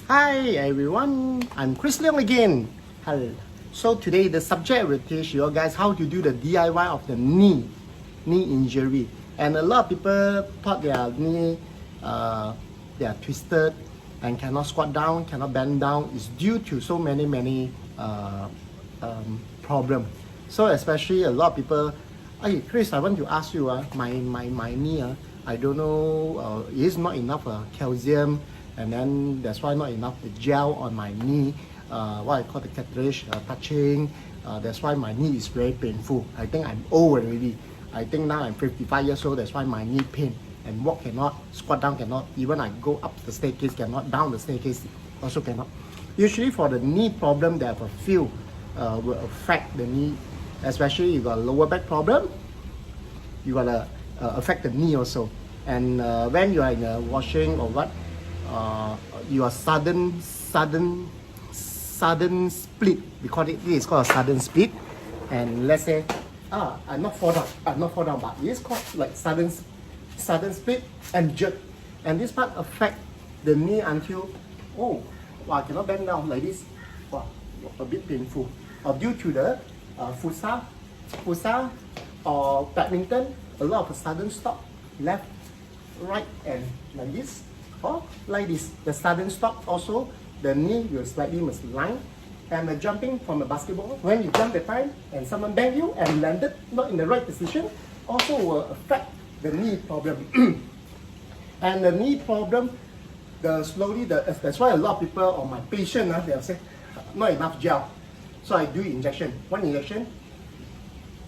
Hi everyone, I'm Chris Leong again. Hello. So today the subject will teach you guys how to do the DIY of the knee injury. And a lot of people thought their knee they are twisted and cannot squat down, cannot bend down. It's due to so many problem. So especially a lot of people, hey Chris, I want to ask you, my knee, I don't know, it is not enough calcium, and then that's why not enough the gel on my knee, what I call the cartilage touching. That's why my knee is very painful. I think I'm old already. I think now I'm 55 years old. That's why my knee pain, and walk cannot, squat down cannot, even I go up the staircase cannot, down the staircase also cannot. Usually for the knee problem, there are a few will affect the knee, especially you got a lower back problem, you gotta affect the knee also. And when you are in a washing or what, you are sudden split. We call it, this is called a sudden split. And let's say, I'm not fall down, but it is called like sudden split and jerk. And this part affect the knee until, oh, wow, I cannot bend down like this. Wow, a bit painful. Or due to the futsal or badminton, a lot of sudden stop, left, right, and like this, or like this. The sudden stop also, the knee will slightly misaligned. And the jumping from a basketball, when you jump the time and someone bang you and landed not in the right position, also will affect the knee problem. And the knee problem, that's why a lot of people or my patient, they'll say, not enough gel. So I do injection, 1 injection,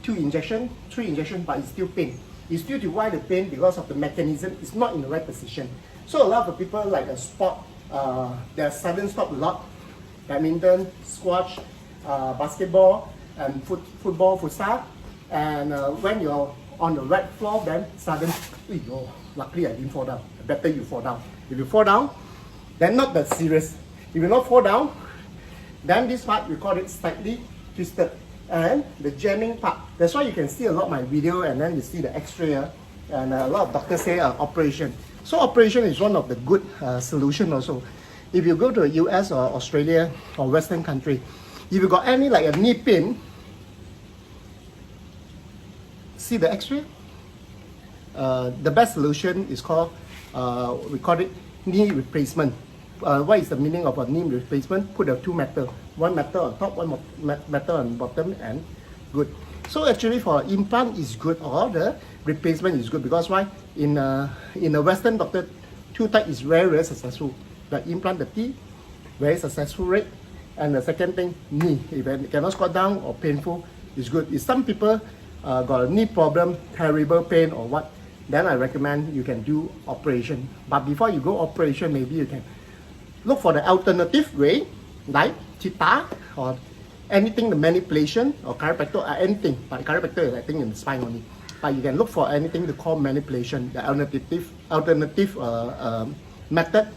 2 injection, 3 injection, but it's still pain. It's due to why the pain, because of the mechanism is not in the right position. So a lot of people like a sport, they sudden stop a lot. Badminton, squash, basketball, and football, futsal. And when you're on the right floor, then sudden, luckily I didn't fall down. Better you fall down. If you fall down, then not that serious. If you not fall down, then this part we call it slightly twisted. And the jamming part, that's why you can see a lot of my video, and then you see the x-ray, and a lot of doctors say operation. So operation is one of the good solution also. If you go to US or Australia or Western country, if you got any like a knee pain, see the x-ray? The best solution is called, we call it knee replacement. What is the meaning of a knee replacement? Put a 2 metal, 1 metal on top, 1 metal on bottom, and good. So actually for implant is good, or the replacement is good, because why? In a Western doctor, 2 type is very successful. The implant, the T, very successful rate. And the second thing, knee. If you cannot squat down or painful, is good. If some people got a knee problem, terrible pain or what, then I recommend you can do operation. But before you go operation, maybe you can look for the alternative way, like Chita or anything, the manipulation or chiropractor or anything. But chiropractor is I think in the spine only. But you can look for anything to call manipulation, the alternative method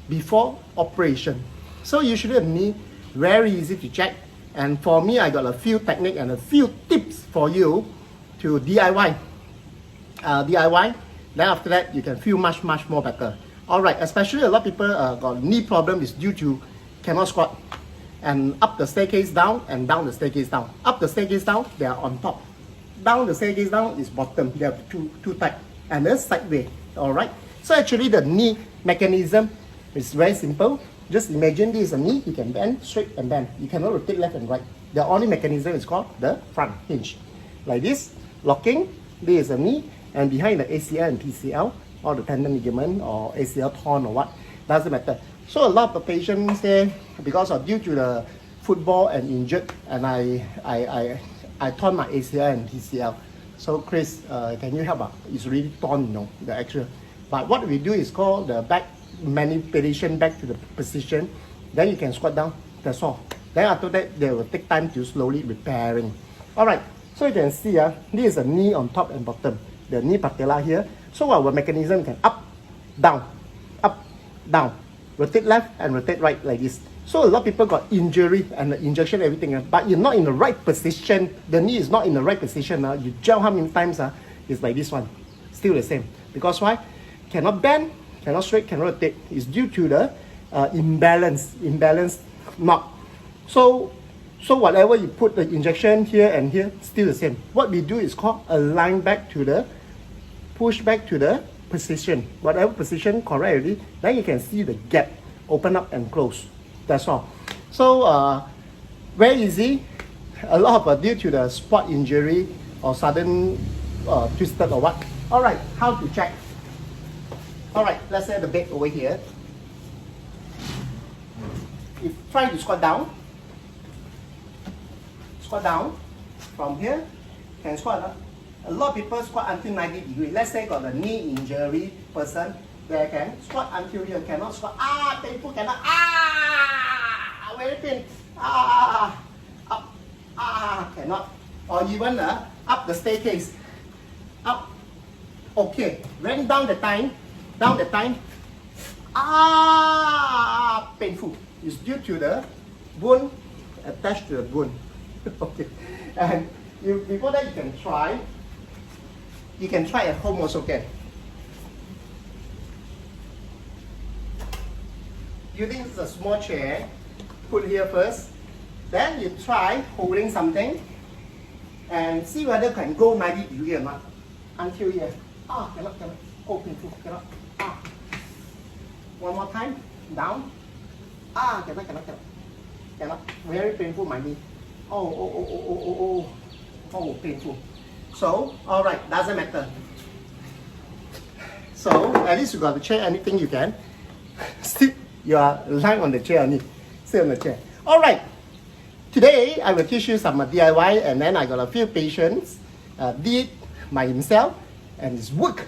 before operation. So usually a knee, very easy to check. And for me, I got a few techniques and a few tips for you to DIY. Then after that, you can feel much more better. Alright, especially a lot of people got knee problem is due to cannot squat. And up the staircase down and down the staircase down. Up the staircase down, they are on top. Down the staircase down is bottom. They have two type. And then sideways. Alright. So actually the knee mechanism is very simple. Just imagine this is a knee, you can bend, straight and bend. You cannot rotate left and right. The only mechanism is called the front hinge. Like this, locking, this is a knee, and behind the ACL and PCL, or the tendon ligament or ACL torn or what, doesn't matter. So a lot of patients say, because of due to the football and injured, and I torn my ACL and PCL. So Chris, can you help? It's really torn, the actual. But what we do is called the back manipulation back to the position. Then you can squat down, that's all. Then after that, they will take time to slowly repairing. Alright, so you can see, this is a knee on top and bottom. The knee patella here. So our mechanism can up, down, rotate left and rotate right like this. So a lot of people got injury and the injection, everything, but you're not in the right position. The knee is not in the right position. You gel how many times? It's like this one, still the same. Because why? Cannot bend, cannot straight, cannot rotate. It's due to the imbalance knot. So whatever you put the injection here and here, still the same. What we do is called align back to the, push back to the position. Whatever position correct already, then you can see the gap open up and close. That's all. So very easy. A lot of due to the sport injury or sudden twisted or what. All right, how to check? All right, let's say the bed over here. If try to squat down from here, can squat up. A lot of people squat until 90 degrees. Let's say got a knee injury person, they can squat until here, cannot squat. Painful, cannot. Very pain. Up, cannot. Or even up the staircase. Up. Okay. When down the time. Painful. It's due to the bone attached to the bone. Okay. And before that you can try. You can try at home also can. Using a small chair, put here first. Then you try holding something and see whether can go 90 degrees or not. Until here. Cannot. Oh, painful, cannot. One more time. Down. Cannot. Very painful, my knee. Oh, painful. So, alright, doesn't matter. So, at least you got the chair, anything you can. Sit, you are lying on the chair only. Sit on the chair. Alright, today I will teach you some DIY, and then I got a few patients did by himself, and it's work.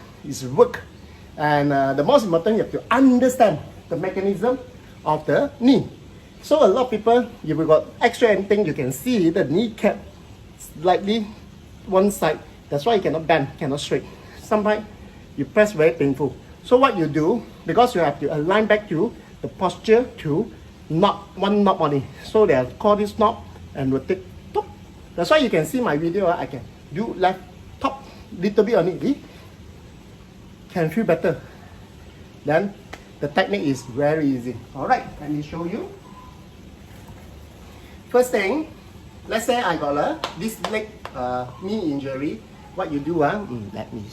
And the most important, you have to understand the mechanism of the knee. So a lot of people, if you got extra anything, you can see the kneecap slightly one side. That's why you cannot bend, cannot straight. Sometimes you press very painful. So what you do, because you have to align back to the posture to one knot only. So they call this knot and rotate top. That's why you can see my video. I can do left top little bit only. Can feel better. Then the technique is very easy. Alright, let me show you. First thing, let's say I got this leg knee injury. What you do, let me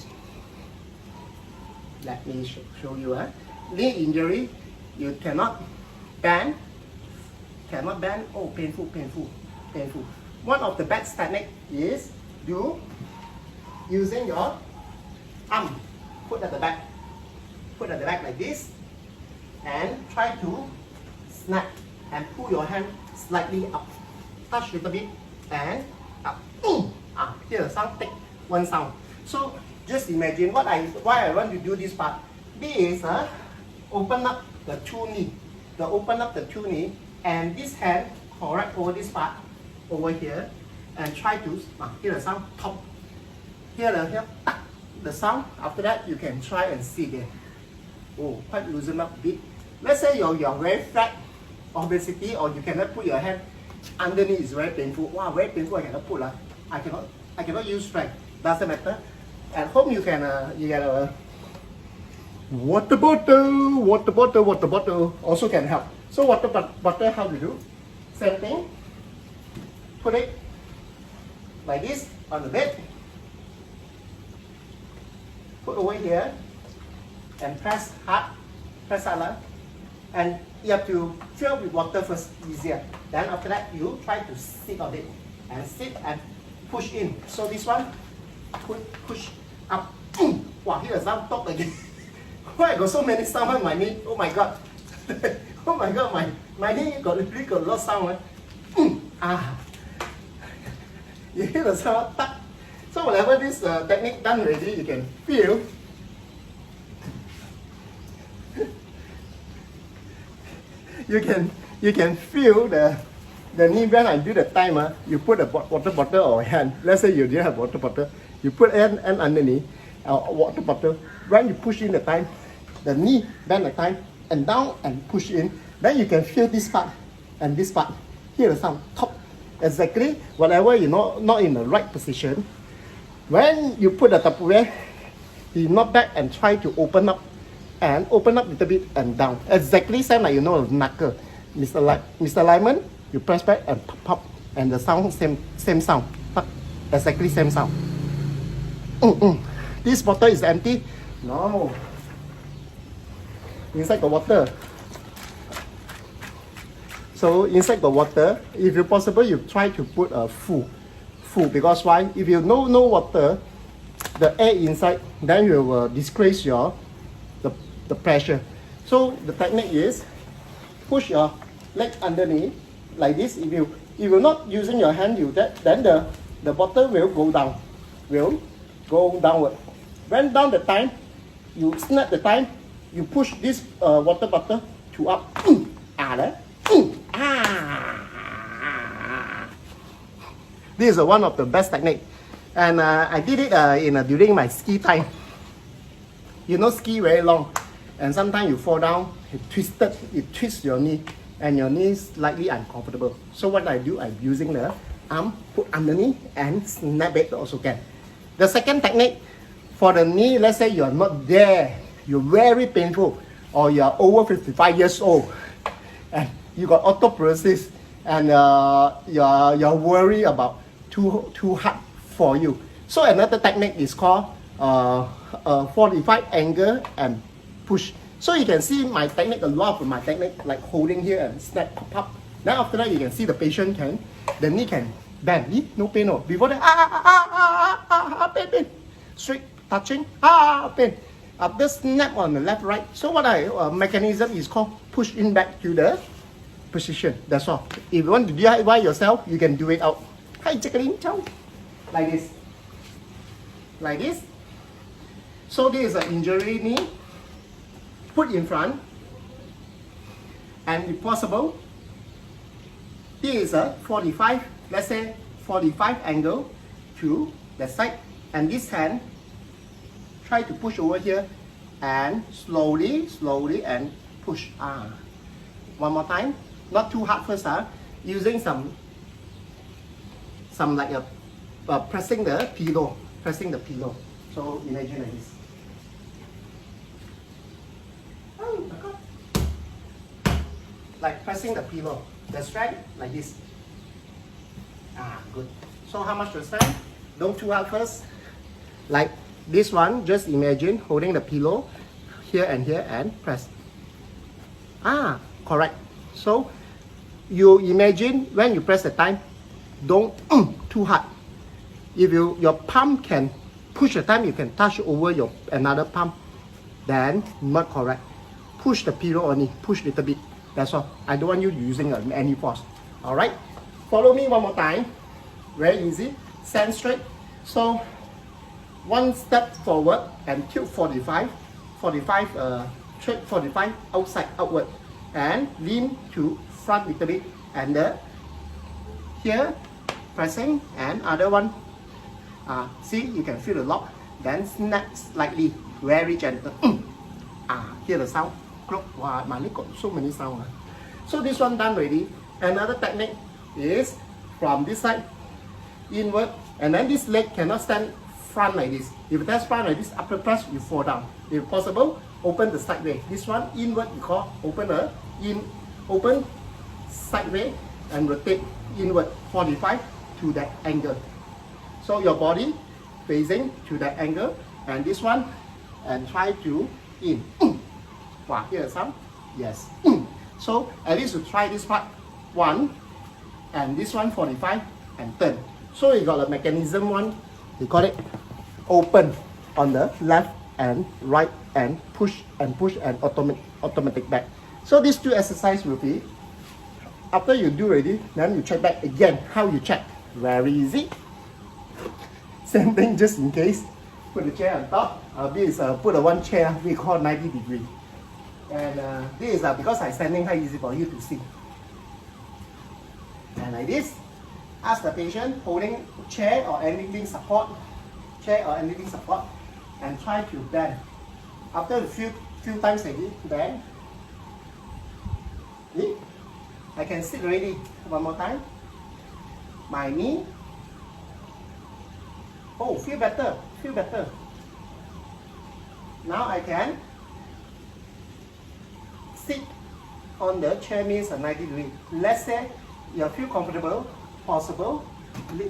show you. Knee injury, you cannot bend. Oh, painful. One of the best technique is using your arm. Put at the back like this, and try to snap and pull your hand slightly up, touch a little bit and up. Here sound, take one sound. So just imagine why I want to do this part. This is open up the two knee. And this hand correct over this part over here, and try to hear the sound top. Here the sound. After that you can try and see there. Oh, quite loosen up a bit. Let's say you're very fat, obesity, or you cannot put your hand underneath. It's very painful. Wow, very painful. I cannot put. I cannot use strength. Doesn't matter. At home you can you get a water bottle also can help. So water bottle, how to do? Same thing. Put it like this on the bed. Put away here and press hard, and you have to fill with water first, easier. Then after that you try to sit on it and sit and push in. So this one, push up. Wow, here's some top again. Why I got so many sound on my knee? Oh my god. Oh my god, my knee really got a lot of sound. You hear the sound? So whenever this technique done already, you can feel. You can feel the knee when I do the time. You put a water bottle or hand. Let's say you didn't have water bottle. You put hand underneath water bottle. When you push in the time, the knee bend the time and down and push in. Then you can feel this part and this part. Hear the sound top. Exactly. Whatever you're not in the right position. When you put the Tupperware, you knock back and try to open up and open up a little bit and down. Exactly same like you know knuckle. Mr. Lyman, you press back and pop, pop, and the sound same sound. Pop, exactly same sound. This bottle is empty. No. Inside the water. So inside the water, if you possible, you try to put a full, because why? If you no water, the air inside, then you will decrease the pressure. So the technique is push your leg underneath like this. If you're not using your hand, then the bottle will go down, downward. When down the time, you snap the time, you push this water bottle to up. This is one of the best technique, and I did it during my ski time. You know, ski very long, and sometimes you fall down, it twists your knee, and your knee is slightly uncomfortable. So what I do, I'm using the arm, put underneath, and snap it also can. The second technique, for the knee, let's say you're not there, you're very painful, or you're over 55 years old, and you got osteoporosis, and you're worried about too hard for you. So another technique is called 45 angle and push. So you can see my technique, a lot of my technique, like holding here and snap, pop, pop. Then after that, you can see the patient the knee can bend. No pain, no. Before that, pain. Straight touching, pain. After snap on the left, right. So what mechanism is called push in back to the position. That's all. If you want to DIY yourself, you can do it out. Hi, Jacqueline, ciao. Like this. Like this. So this is an injury knee. Put in front. And if possible, this is a 45, let's say 45 angle to the side. And this hand, try to push over here and slowly and push. One more time. Not too hard first, using some like pressing the pillow. So imagine like this. Oh my God. Like pressing the pillow. The strength like this. Good. So how much to strength? Don't too hard first. Like this one, just imagine holding the pillow here and press. Correct. So you imagine when you press the time, don't too hard. If your palm can push the time, you can touch over your another palm, then not correct. Push the pillow only, push a little bit. That's all. I don't want you using any force. All right. Follow me one more time. Very easy. Stand straight. So one step forward and tilt 45, straight 45 outside outward, and lean to front little bit, and here pressing, and other one. See, you can feel the lock. Then snap slightly, very gentle. Hear the sound. Wow, my leg got so many sounds. So this one done already. Another technique is from this side inward, and then this leg cannot stand front like this. If that's front like this, upper press, you fall down. If possible, open the sideway. This one inward, you call open sideway and rotate inward 45 to that angle. So your body facing to that angle, and this one, and try to in. Wow, hear the sound? Yes. So at least you try this part 1, and this one 45 and turn. So you got a mechanism one. We call it open on the left and right, and push and automatic back. So these two exercises will be, after you do already, then you check back again. How you check? Very easy. Same thing, just in case. Put the chair on top. This is put a one chair we call 90 degree. And this is because I'm standing high, easy for you to see. And like this, ask the patient holding chair or anything support, and try to bend. After a few times again, bend. See? I can sit already. One more time. My knee. Oh, feel better. Now I can on the chair means a 90 degree. Let's say you feel comfortable, possible,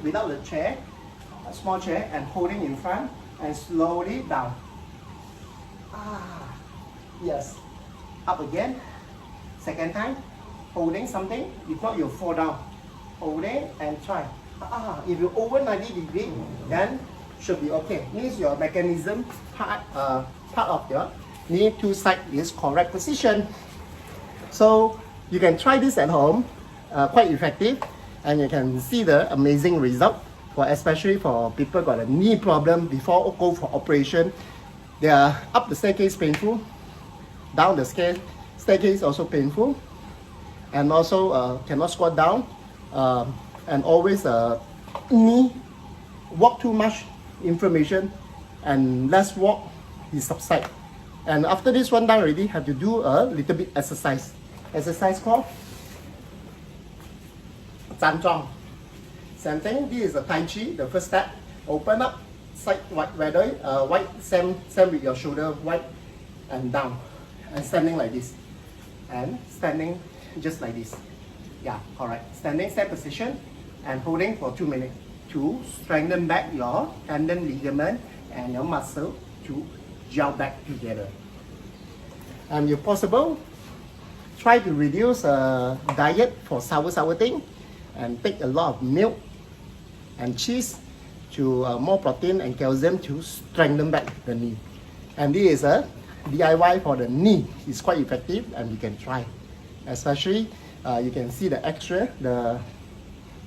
without the chair, a small chair, and holding in front, and slowly down. Yes. Up again. Second time, holding something. If not, you'll fall down. Holding and try. If you're over 90 degree, then should be okay. Means your mechanism part of your knee to side is correct position. So you can try this at home, quite effective, and you can see the amazing result. For especially for people got a knee problem before go for operation, they are up the staircase painful, down the staircase also painful, and also cannot squat down, and always knee walk too much inflammation, and less walk he subside. And after this one done already, have to do a little bit exercise. Exercise called 站桩. Same thing. This is a Tai Chi. The first step. Open up, side wide, wide, same with your shoulder wide and down, and standing like this, and standing just like this. Yeah, correct. Standing same position, and holding for 2 minutes to strengthen back your tendon, ligament, and your muscle to gel back together. And if possible, try to reduce diet for sour thing, and take a lot of milk and cheese to more protein and calcium to strengthen back the knee. And this is a DIY for the knee. It's quite effective, and you can try. Especially you can see the X-ray, the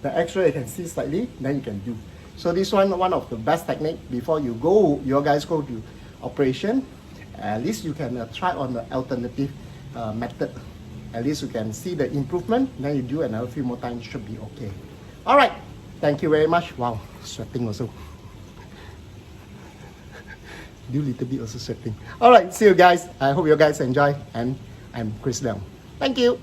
X-ray you can see slightly, then you can do. So this one of the best technique before you guys go to operation. At least you can try on the alternative method. At least you can see the improvement. Then you do another few more times, should be okay. All right. Thank you very much. Wow, sweating also. Do a little bit also sweating. All right, see you guys. I hope you guys enjoy. And I'm Chris Leong. Thank you.